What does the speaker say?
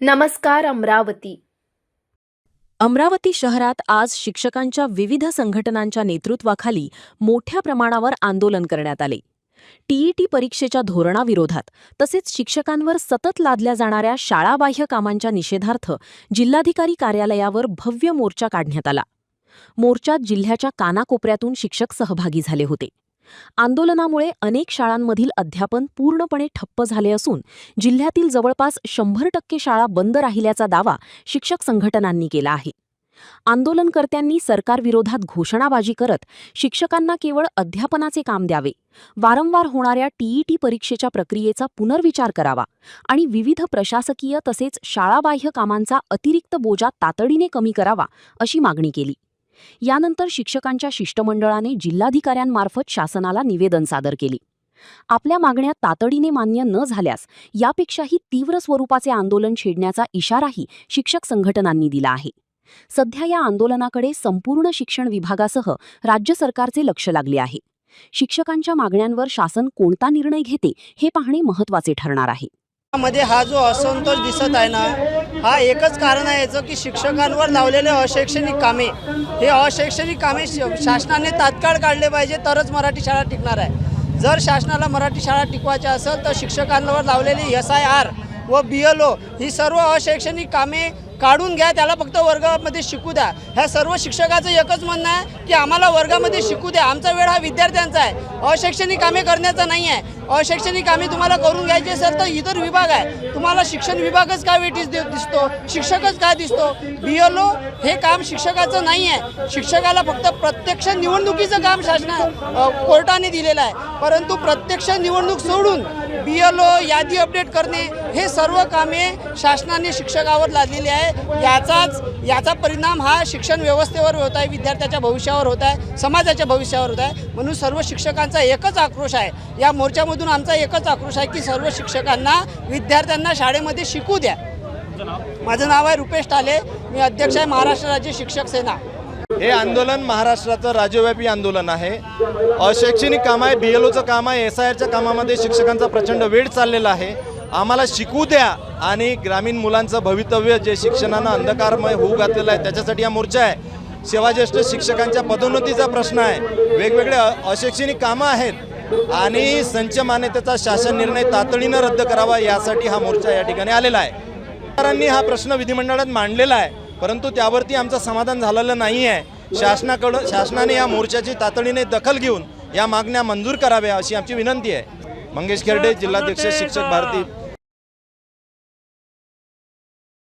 नमस्कार अमरावती। अमरावती शहरात आज शिक्षकांच्या विविध संघटनांच्या नेतृत्वाखाली मोठ्या प्रमाणावर आंदोलन करण्यात आले। टीईटी परीक्षेच्या धोरणाविरोधात तसेच शिक्षकांवर सतत लादल्या जाणाऱ्या शाळाबाह्य कामांच्या निषेधार्थ जिल्हाधिकारी कार्यालयावर भव्य मोर्चा काढण्यात आला। मोर्चात जिल्ह्याच्या कानाकोपऱ्यातून शिक्षक सहभागी झाले होते। आंदोलनामुळे अनेक शाळांमधील अध्यापन पूर्णपणे ठप्प झाले असून जिल्ह्यातील जवळपास 100% शाळा बंद राहिल्याचा दावा शिक्षक संघटनांनी केला आहे। आंदोलनकर्त्यांनी सरकारविरोधात घोषणाबाजी करत शिक्षकांना केवळ अध्यापनाचे काम द्यावे, वारंवार होणाऱ्या टीईटी परीक्षेच्या प्रक्रियेचा पुनर्विचार करावा आणि विविध प्रशासकीय तसेच शाळाबाह्य कामांचा अतिरिक्त बोजा तातडीने कमी करावा अशी मागणी केली। यानंतर शिक्षकांच्या शिष्टमंडळाने जिल्हाधिकाऱ्यांमार्फत शासनाला निवेदन सादर केले। आपल्या मागण्या तातडीने मान्य न झाल्यास यापेक्षाही तीव्र स्वरूपाचे आंदोलन छेडण्याचा इशाराही शिक्षक संघटनांनी दिला आहे। सध्या या आंदोलनाकडे संपूर्ण शिक्षण विभागासह राज्य सरकारचे लक्ष लागले आहे। शिक्षकांच्या मागण्यांवर शासन कोणता निर्णय घेते हे पाहणे महत्त्वाचे ठरणार आहे। मध्ये हा जो असंतोष दिसत आहे ना, हा एकच कारण आहे याचं की शिक्षकांवर लावलेले अशैक्षणिक कामे, हे अशैक्षणिक कामे शासनाने तात्काळ काढले पाहिजे तरच मराठी शाळा टिकणार आहे। जर शासनाला मराठी शाळा टिकवायच्या असेल तर शिक्षकांवर लावलेली SIR व BLO ही सर्व अशैक्षणिक कामे काढून घ्या, त्याला फक्त वर्गामध्ये शिकू द्या। ह्या सर्व शिक्षकाचं एकच म्हणणं आहे की आम्हाला वर्गामध्ये शिकू द्या, आमचा वेळ हा विद्यार्थ्यांचा आहे, अशैक्षणिक कामे करण्याचा नाही आहे। अशैक्षणिक कामे तुम्हाला करून घ्यायची असेल तर इतर विभाग आहे, तुम्हाला शिक्षण विभागच काय वेटीस दिसतो, शिक्षकच काय दिसतो। BLO हे काम शिक्षकाचं नाही आहे। शिक्षकाला फक्त प्रत्यक्ष निवडणुकीचं काम कोर्टाने दिलेलं आहे, परंतु प्रत्यक्ष निवडणूक सोडून BLO यादी अपडेट करणे हे सर्व कामे शासनाने शिक्षकावर लादलेली आहे। याचा परिणाम हा शिक्षण व्यवस्थेवर होत आहे, विद्यार्थ्याच्या भविष्यावर होत आहे, समाजाच्या भविष्यावर होत आहे। म्हणून सर्व शिक्षकांचा एकच आक्रोश आहे, या मोर्चामधून आमचा एकच आक्रोश आहे की सर्व शिक्षकांना विद्यार्थ्यांना शाळेमध्ये शिकू द्या। माझं नाव आहे रुपेश ठाले, मी अध्यक्ष आहे महाराष्ट्र राज्य शिक्षक सेना। हे आंदोलन महाराष्ट्राचं राज्यव्यापी आंदोलन आहे। अशैक्षणिक काम आहे, BLOचं काम आहे, SIRच्या कामामध्ये शिक्षकांचा प्रचंड वेळ चाललेला आहे। आम्हाला शिकू द्या आणि ग्रामीण मुलांचं भवितव्य जे शिक्षणानं अंधकारमय होऊ घातलेलं आहे त्याच्यासाठी हा मोर्चा आहे। सेवाज्येष्ठ शिक्षकांच्या पदोन्नतीचा प्रश्न आहे, वेगवेगळे अशैक्षणिक कामं आहेत आणि संच मान्यतेचा शासन निर्णय तातडीनं रद्द करावा यासाठी हा मोर्चा या ठिकाणी आलेला आहे। सरकारांनी हा प्रश्न विधिमंडळात मांडलेला आहे, परंतु त्यावरती आमचं समाधान झालेलं नाही आहे। शासनाने या मोर्चाची तातडीने दखल घेऊन या मागण्या मंजूर कराव्या अशी आमची विनंती आहे। मंगेश खेरडे, जिल्हाध्यक्ष शिक्षक भारती।